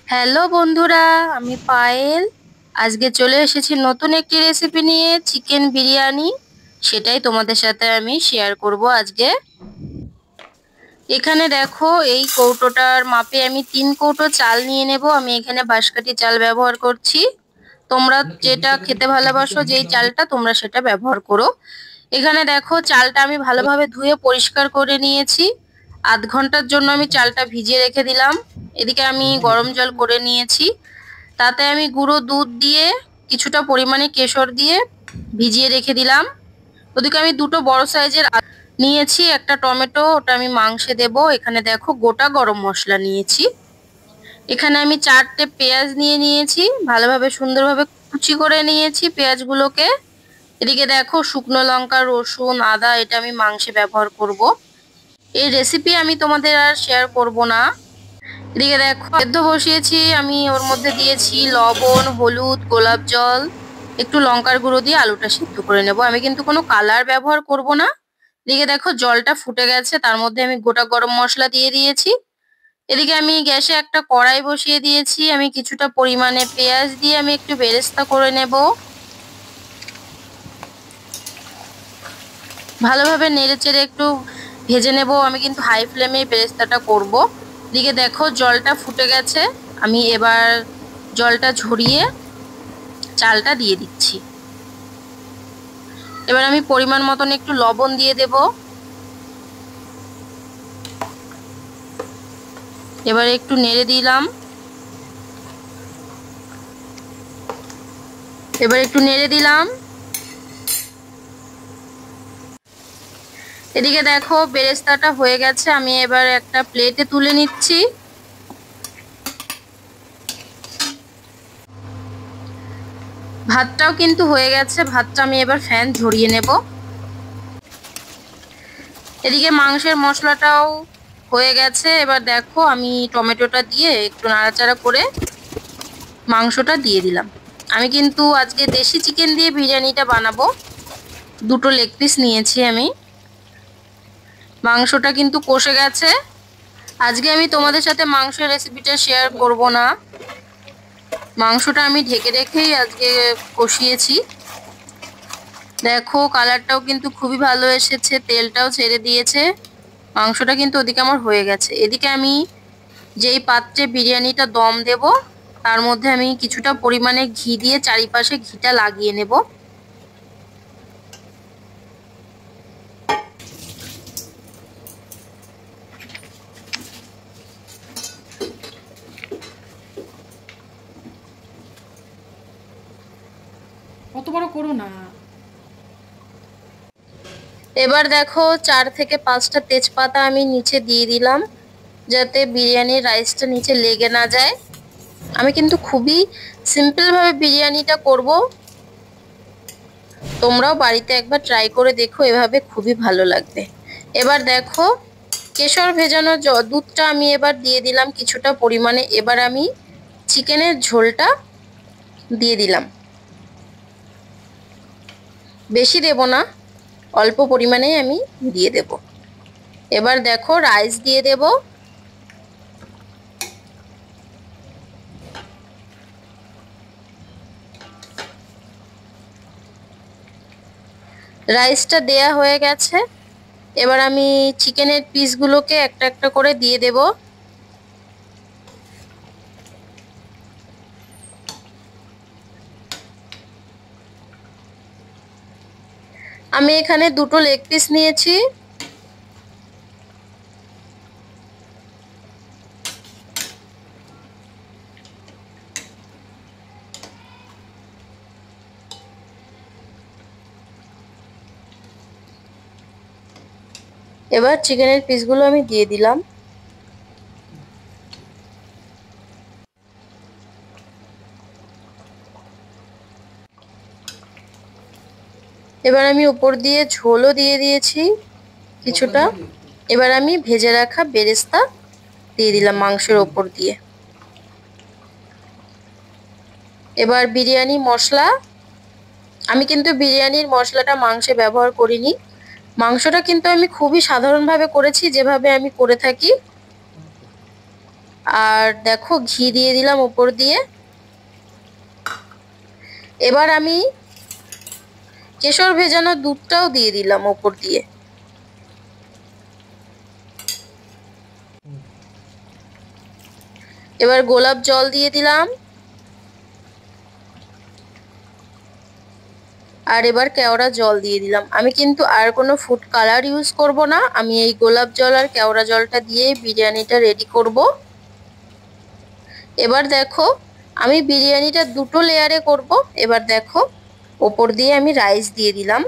Hello বন্ধুরা, আমি পায়েল। আজকে চলে এসেছি নতুন একটি রেসিপি নিয়ে, চিকেন বিরিয়ানি। সেটাই তোমাদের সাথে আমি শেয়ার করব আজকে। এখানে দেখো, এই কৌটোটার মাপে আমি 3 কৌটো চাল নিয়ে নেব। আমি এখানে বাঁশকাঠি চাল ব্যবহার করছি। তোমরা যেটা খেতে ভালোবাসো, যেই চালটা, তোমরা সেটা ব্যবহার করো। এখানে দেখো, চালটা আমি ভালোভাবে ধুয়ে পরিষ্কার করে নিয়েছি। আধ ঘন্টার জন্য আমি চালটা ভিজিয়ে রেখে দিলাম। এদিকে আমি গরম জল করে নিয়েছি। তাতে আমি গুঁড়ো দুধ দিয়ে, কিছুটা পরিমাণে কেশর দিয়ে ভিজিয়ে রেখে দিলাম। ওদিকে আমি দুটো বড় সাইজের নিয়েছি, একটা টমেটো, ওটা আমি মাংসে দেব। এখানে দেখো, গোটা গরম মশলা নিয়েছি। এখানে আমি 4টে পেঁয়াজ নিয়ে নিয়েছি, ভালোভাবে সুন্দরভাবে কুচি করে নিয়েছি পেঁয়াজগুলোকে। এদিকে দেখো, শুকনো লঙ্কা, রসুন, আদা, এটা আমি মাংসে ব্যবহার করব। এই রেসিপি আমি তোমাদের আর শেয়ার করব না। এদিকে দেখো, সেদ্ধ বসিয়েছি আমি, ওর মধ্যে দিয়েছি লবণ, হলুদ, গোলাপ জল, একটু লঙ্কার গুঁড়ো দিয়ে আলুটা সিদ্ধ করে নেব। আমি কিন্তু কোনো কালার ব্যবহার করব না। এদিকে দেখো, জলটা ফুটে গেছে, তার মধ্যে আমি গোটা গরম মশলা দিয়ে দিয়েছি। এদিকে আমি গ্যাসে একটা কড়াই বসিয়ে দিয়েছি। আমি কিছুটা পরিমাণে পেঁয়াজ দিয়ে আমি একটু বেরেস্তা করে নেব। ভালোভাবে নেড়েচেড়ে একটু ভেজে নেব। আমি কিন্তু হাই ফ্লেমে বেরেস্তাটা করব। এদিকে দেখো, জলটা ফুটে গেছে। আমি এবার জলটা ঝরিয়ে চালটা দিয়ে দিচ্ছি। এবার আমি পরিমাণ মতন একটু লবণ দিয়ে দেব। এবার একটু নেড়ে দিলাম। এদিকে দেখো, বেরেস্তাটা হয়ে গেছে। আমি এবার একটা প্লেটে তুলে নিচ্ছি। ভাতটাও কিন্তু হয়ে গেছে। ভাতটা আমি এবার ফ্যান ঝরিয়ে নেব। এদিকে মাংসের মশলাটাও হয়ে গেছে। এবার দেখো, আমি টমেটোটা দিয়ে একটু নাড়াচাড়া করে মাংসটা দিয়ে দিলাম। আমি কিন্তু আজকে দেশি চিকেন দিয়ে বিরিয়ানিটা বানাবো। দুটো লেগ পিস নিয়েছি আমি। মাংসটা কিন্তু কষে গেছে। আজকে আমি তোমাদের সাথে মাংসের রেসিপিটা শেয়ার করব না। মাংসটা আমি ঢেকে রেখেই আজকে কষিয়েছি। দেখো, কালারটাও কিন্তু খুবই ভালো এসেছে, তেলটাও ছেড়ে দিয়েছে। মাংসটা কিন্তু ওদিকে আমার হয়ে গেছে। এদিকে আমি যেই পাত্রে বিরিয়ানিটা দম দেব, তার মধ্যে আমি কিছুটা পরিমাণে ঘি দিয়ে চারিপাশে ঘিটা লাগিয়ে নেব। অত বড় করো না। এবার দেখো, 4 থেকে 5টা তেজপাতা আমি নিচে দিয়ে দিলাম, যাতে বিরিয়ানির রাইসটা নিচে লেগে না যায়। আমি কিন্তু খুবই সিম্পল ভাবে বিরিয়ানিটা করব। তোমরাও বাড়িতে একবার ট্রাই করে দেখো, এভাবে খুবই ভালো লাগবে। এবার দেখো, কেশর ভেজানো দুধটা আমি এবার দিয়ে দিলাম কিছুটা পরিমাণে। এবার আমি চিকেনের ঝোলটা দিয়ে দিলাম। বেশি দেব না, অল্প পরিমাণেই আমি দিয়ে দেব। এবার দেখো, রাইস দিয়ে দেব। রাইসটা দেয়া হয়ে গেছে। এবার আমি চিকেনের পিসগুলোকে একটা একটা করে দিয়ে দেব। আমি এখানে দুটো লেগ পিস নিয়েছি। এবার চিকেনের পিসগুলো আমি দিয়ে দিলাম। এবার আমি উপর দিয়ে ঝোলও দিয়ে দিয়েছি কিছুটা। এবার আমি ভেজে রাখা বেরেস্তা দিয়ে দিলাম মাংসের ওপর দিয়ে। এবার বিরিয়ানি মশলা, আমি কিন্তু বিরিয়ানির মশলাটা মাংসে ব্যবহার করিনি। মাংসটা কিন্তু আমি খুবই সাধারণভাবে করেছি, যেভাবে আমি করে থাকি। আর দেখো ঘি দিয়ে দিলাম উপর দিয়ে। এবার আমি কেশর ভেজানো দুধটাও দিয়ে দিলাম উপর দিয়ে। এবার গোলাপ জল দিয়ে দিলাম। আর এবার কেওড়া জল দিয়ে দিলাম। আমি কিন্তু আর কোনো ফুড কালার ইউজ করব না, আমি এই গোলাপ জল আর কেওড়া জলটা দিয়ে বিরিয়ানিটা রেডি করব। এবার দেখো আমি বিরিয়ানিটা দুটো লেয়ারে করব। এবার দেখো ওপর দিয়ে আমি রাইস দিয়ে দিলাম।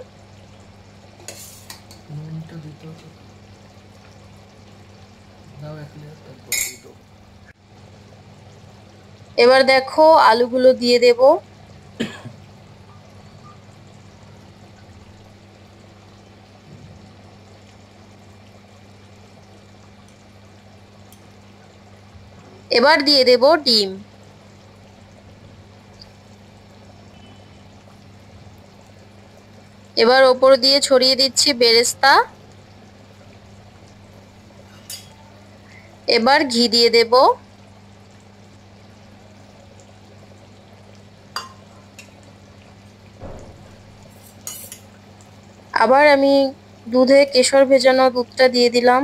এবার দেখো আলুগুলো দিয়ে দেব। এবার দিয়ে দেব ডিম। এবার ওপর দিয়ে ছড়িয়ে দিচ্ছি বেরেস্তা। এবার ঘি দিয়ে দেব। আবার আমি দুধে কেশর ভেজানো দুধটা দিয়ে দিলাম।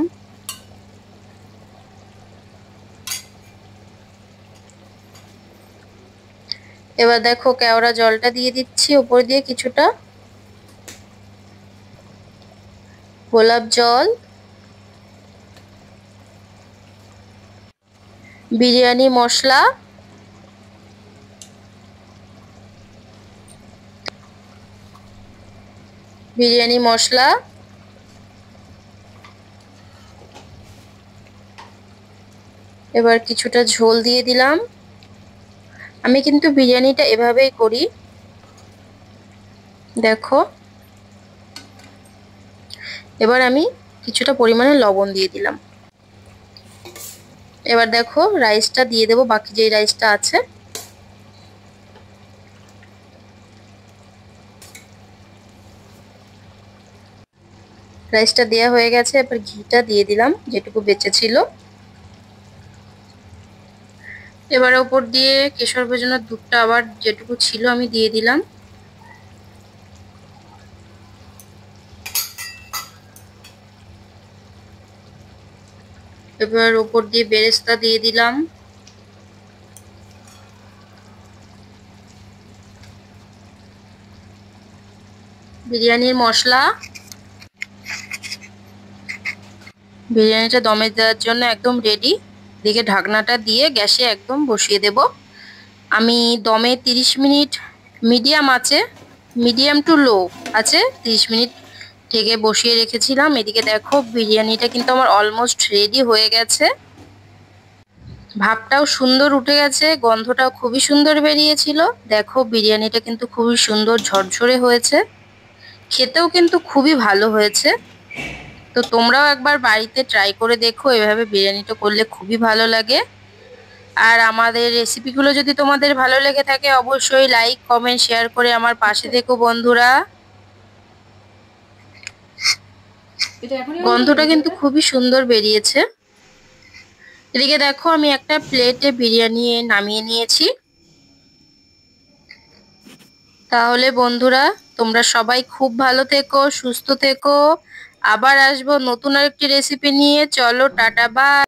এবার দেখো কেওড়া জলটা দিয়ে দিচ্ছি উপর দিয়ে কিছুটা, গোলাপ জল, বিরিয়ানি মশলা, বিরিয়ানি মশলা, এবার কিছুটা ঝোল দিয়ে দিলাম। আমি কিন্তু বিরিয়ানিটা এভাবেই করি, দেখো। এবার আমি কিছুটা পরিমাণে লবণ দিয়ে দিলাম। এবার দেখো রাইসটা দিয়ে দেবো, বাকি যে রাইসটা আছে। রাইসটা দেওয়া হয়ে গেছে। এবার ঘিটা দিয়ে দিলাম যেটুকু বেঁচে ছিল। এবার ওপর দিয়ে কেশর ভেজানোর দুধটা আবার যেটুকু ছিল আমি দিয়ে দিলাম। এবার ওপর দিয়ে বেরেস্তা দিয়ে দিলাম। বিরিয়ানির মশলা। বিরিয়ানিটা দমে দেওয়ার জন্য একদম রেডি। দিকে ঢাকনাটা দিয়ে গ্যাসে একদম বসিয়ে দেব। আমি দমে 30 মিনিট মিডিয়াম আছে, মিডিয়াম টু লো আছে 30 মিনিট থেকে বসিয়ে রেখেছিলাম। এদিকে দেখো বিরিয়ানিটা কিন্তু আমার অলমোস্ট রেডি হয়ে গেছে। ভাবটাও সুন্দর উঠে গেছে, গন্ধটাও খুবই সুন্দর বেরিয়েছিল। দেখো বিরিয়ানিটা কিন্তু খুবই সুন্দর ঝরঝরে হয়েছে, খেতেও কিন্তু খুবই ভালো হয়েছে। তো তোমরাও একবার বাড়িতে ট্রাই করে দেখো, এভাবে বিরিয়ানিটা করলে খুবই ভালো লাগে। আর আমাদের রেসিপিগুলো যদি তোমাদের ভালো লেগে থাকে অবশ্যই লাইক কমেন্ট শেয়ার করে আমার পাশে থেকো বন্ধুরা। গন্ধটা কিন্তু খুবই সুন্দর বেরিয়েছে। এদিকে দেখো আমি একটা প্লেটে বিরিয়ানি নামিয়ে নিয়েছি। তাহলে বন্ধুরা তোমরা সবাই খুব ভালো থেকো, সুস্থ থেকো। আবার আসবো নতুন আরেকটি রেসিপি নিয়ে। চলো টাটা বাই।